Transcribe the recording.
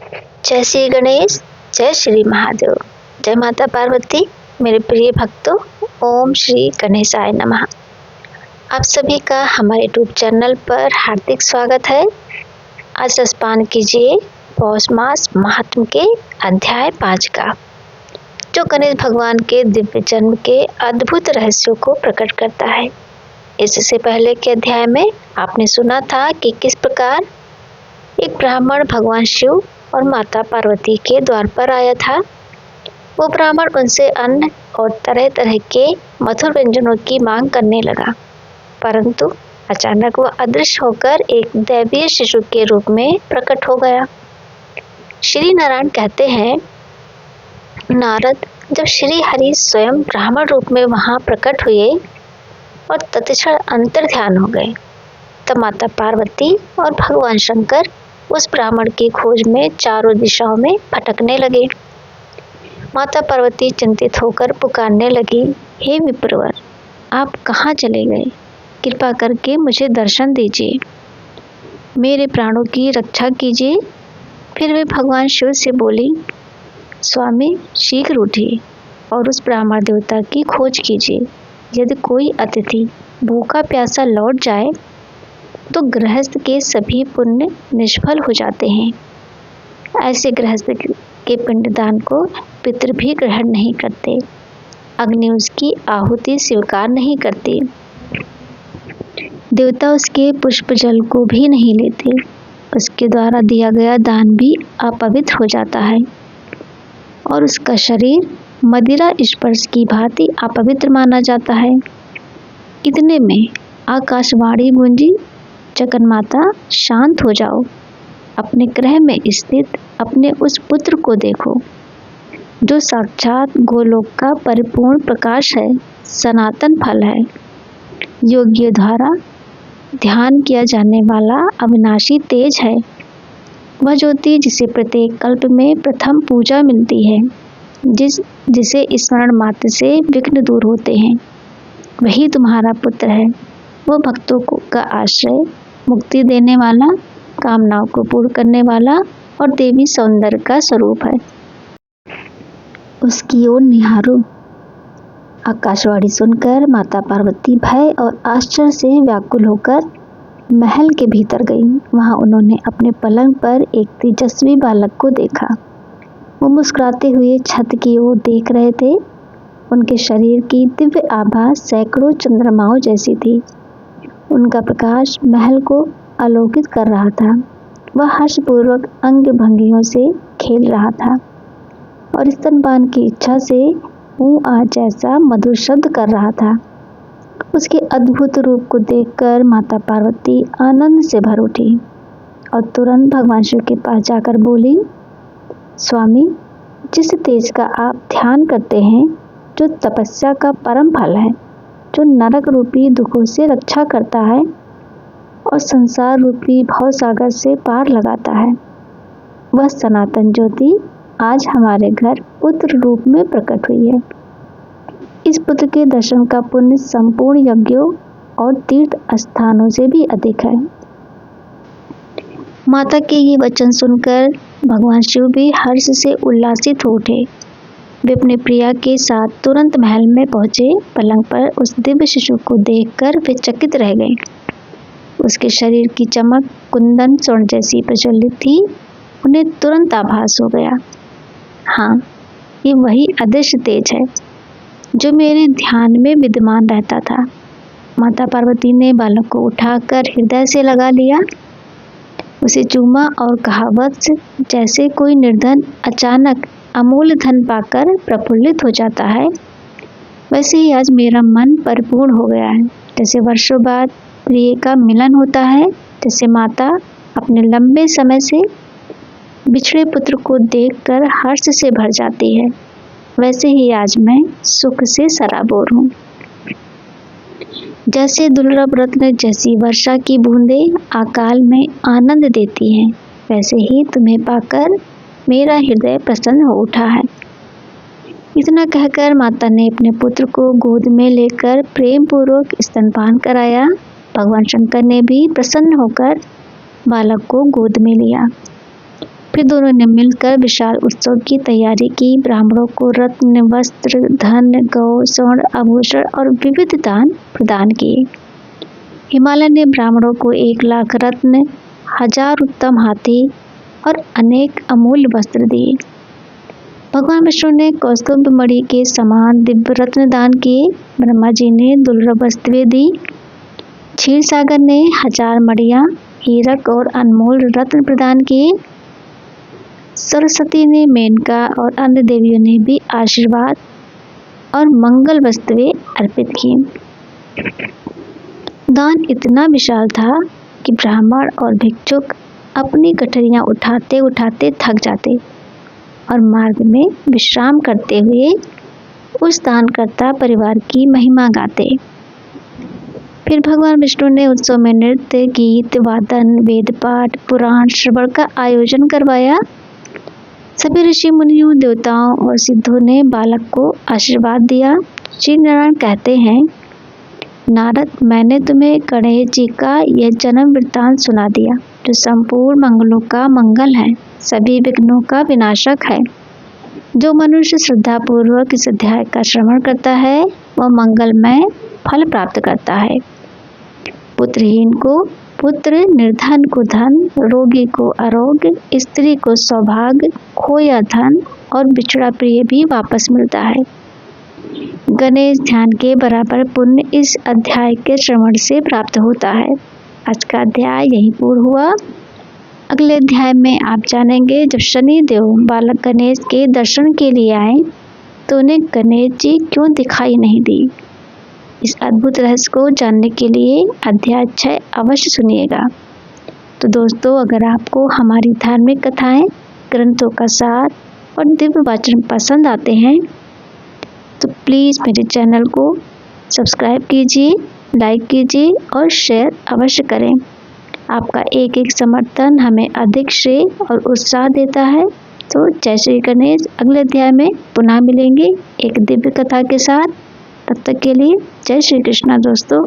जय श्री गणेश, जय श्री महादेव, जय माता पार्वती। मेरे प्रिय भक्तों, ओम श्री गणेशाय नमः। आप सभी का हमारे यूट्यूब चैनल पर हार्दिक स्वागत है। आज रसपान कीजिए पौष मास महात्म के अध्याय 5 का, जो गणेश भगवान के दिव्य जन्म के अद्भुत रहस्यों को प्रकट करता है। इससे पहले के अध्याय में आपने सुना था कि किस प्रकार एक ब्राह्मण भगवान शिव और माता पार्वती के द्वार पर आया था। वो ब्राह्मण उनसे अन्न और तरह तरह के मधुर व्यंजनों की मांग करने लगा, परंतु अचानक वह अदृश्य होकर एक दैवीय शिशु के रूप में प्रकट हो गया। श्री नारायण कहते हैं, नारद जब श्री हरि स्वयं ब्राह्मण रूप में वहां प्रकट हुए और तत्क्षण अंतर ध्यान हो गए, तब माता पार्वती और भगवान शंकर उस ब्राह्मण की खोज में चारों दिशाओं में भटकने लगे। माता पार्वती चिंतित होकर पुकारने लगी, हे विप्रवर, आप कहाँ चले गए? कृपा करके मुझे दर्शन दीजिए, मेरे प्राणों की रक्षा कीजिए। फिर वे भगवान शिव से बोली, स्वामी शीघ्र उठिए और उस ब्राह्मण देवता की खोज कीजिए। यदि कोई अतिथि भूखा प्यासा लौट जाए तो गृहस्थ के सभी पुण्य निष्फल हो जाते हैं। ऐसे गृहस्थ के पिंडदान को पितृ भी ग्रहण नहीं करते, अग्नि उसकी आहुति स्वीकार नहीं करती, देवता उसके पुष्प जल को भी नहीं लेते, उसके द्वारा दिया गया दान भी अपवित्र हो जाता है और उसका शरीर मदिरा स्पर्श की भांति अपवित्र माना जाता है। इतने में आकाशवाणी गूंजी, जगन्माता शांत हो जाओ, अपने ग्रह में स्थित अपने उस पुत्र को देखो, जो साक्षात गोलोक का परिपूर्ण प्रकाश है, सनातन फल है, योग्य द्वारा ध्यान किया जाने वाला अविनाशी तेज है, वह ज्योति जिसे प्रत्येक कल्प में प्रथम पूजा मिलती है, जिसे स्मरण मात्र से विघ्न दूर होते हैं, वही तुम्हारा पुत्र है। वो भक्तों का आश्रय, मुक्ति देने वाला, कामनाओं को पूर्ण करने वाला और देवी सौंदर्य का स्वरूप है। उसकी ओर निहारो। आकाशवाणी सुनकर माता पार्वती भय और आश्चर्य से व्याकुल होकर महल के भीतर गई। वहां उन्होंने अपने पलंग पर एक तेजस्वी बालक को देखा। वो मुस्कुराते हुए छत की ओर देख रहे थे। उनके शरीर की दिव्य आभा सैकड़ों चंद्रमाओं जैसी थी। उनका प्रकाश महल को आलोकित कर रहा था। वह हर्षपूर्वक अंग भंगियों से खेल रहा था और स्तनपान की इच्छा से आ जैसा मधुर शब्द कर रहा था। उसके अद्भुत रूप को देखकर माता पार्वती आनंद से भर उठी और तुरंत भगवान शिव के पास जाकर बोली, स्वामी, जिस तेज का आप ध्यान करते हैं, जो तपस्या का परम फल है, जो नरक रूपी दुखों से रक्षा करता है और संसार रूपी भव सागर से पार लगाता है, वह सनातन ज्योति आज हमारे घर पुत्र रूप में प्रकट हुई है। इस पुत्र के दर्शन का पुण्य संपूर्ण यज्ञों और तीर्थ स्थानों से भी अधिक है। माता के ये वचन सुनकर भगवान शिव भी हर्ष से उल्लासित हो उठे। वे अपने प्रिया के साथ तुरंत महल में पहुंचे। पलंग पर उस दिव्य शिशु को देखकर वे चकित रह गए। उसके शरीर की चमक कुंदन स्वर्ण जैसी प्रज्वलित थी। उन्हें तुरंत आभास हो गया, हाँ, ये वही अदृश्य तेज है जो मेरे ध्यान में विद्यमान रहता था। माता पार्वती ने बालक को उठाकर हृदय से लगा लिया, उसे चूमा और कहा, वत्स, जैसे कोई निर्धन अचानक अमूल्य धन पाकर प्रफुल्लित हो जाता है, वैसे ही आज मेरा मन परिपूर्ण हो गया है। जैसे वर्षों बाद प्रिय का मिलन होता है, जैसे माता अपने लंबे समय से बिछड़े पुत्र को देखकर हर्ष से भर जाती है, वैसे ही आज मैं सुख से सराबोर हूँ। जैसे दुर्लभ रत्न जैसी वर्षा की बूंदें अकाल में आनंद देती हैं, वैसे ही तुम्हें पाकर मेरा हृदय प्रसन्न हो उठा है। इतना कहकर माता ने अपने पुत्र को गोद में लेकर प्रेम पूर्वक स्तनपान कराया। भगवान शंकर ने भी प्रसन्न होकर बालक को गोद में लिया। फिर दोनों ने मिलकर विशाल उत्सव की तैयारी की। ब्राह्मणों को रत्न, वस्त्र, धन, गौ, स्वर्ण, आभूषण और विविध दान प्रदान किए। हिमालय ने ब्राह्मणों को 1,00,000 रत्न, 1000 उत्तम हाथी और अनेक अमूल्य वस्त्र दिए। भगवान विष्णु ने कौस्तुभ मणि के समान दिव्य रत्न दान किए। ब्रह्मा जी ने दुर्लभ वस्तुएं दी। क्षीर सागर ने 1000 मणियां, हीरक और अनमोल रत्न प्रदान किए। सरस्वती ने, मेनका और अन्य देवियों ने भी आशीर्वाद और मंगल वस्तुएं अर्पित की। दान इतना विशाल था कि ब्राह्मण और भिक्षुक अपनी गठरियां उठाते उठाते थक जाते और मार्ग में विश्राम करते हुए उस दानकर्ता परिवार की महिमा गाते। फिर भगवान विष्णु ने उत्सव में नृत्य, गीत, वादन, वेद पाठ, पुराण श्रवण का आयोजन करवाया। सभी ऋषि मुनियों, देवताओं और सिद्धों ने बालक को आशीर्वाद दिया। श्री नारायण कहते हैं, नारद, मैंने तुम्हें गणेश जी का यह जन्म वृत्तांत सुना दिया, जो संपूर्ण मंगलों का मंगल है, सभी विघ्नों का विनाशक है। जो मनुष्य श्रद्धा पूर्वक इस अध्याय का श्रवण करता है वह मंगलमय फल प्राप्त करता है। पुत्रहीन को पुत्र, निर्धन को धन, रोगी को आरोग्य, स्त्री को सौभाग्य, खोया धन और बिछड़ा प्रिय भी वापस मिलता है। गणेश ध्यान के बराबर पुण्य इस अध्याय के श्रवण से प्राप्त होता है। आज का अध्याय यहीं पूर्ण हुआ। अगले अध्याय में आप जानेंगे, जब शनि देव बालक गणेश के दर्शन के लिए आए तो उन्हें गणेश जी क्यों दिखाई नहीं दी। इस अद्भुत रहस्य को जानने के लिए अध्याय 6 अवश्य सुनिएगा। तो दोस्तों, अगर आपको हमारी धार्मिक कथाएं, ग्रंथों का सार और दिव्य वाचन पसंद आते हैं तो प्लीज़ मेरे चैनल को सब्सक्राइब कीजिए, लाइक कीजिए और शेयर अवश्य करें। आपका एक एक समर्थन हमें अधिक श्रेय और उत्साह देता है। तो जय श्री गणेश। अगले अध्याय में पुनः मिलेंगे एक दिव्य कथा के साथ। तब तक के लिए जय श्री कृष्णा दोस्तों।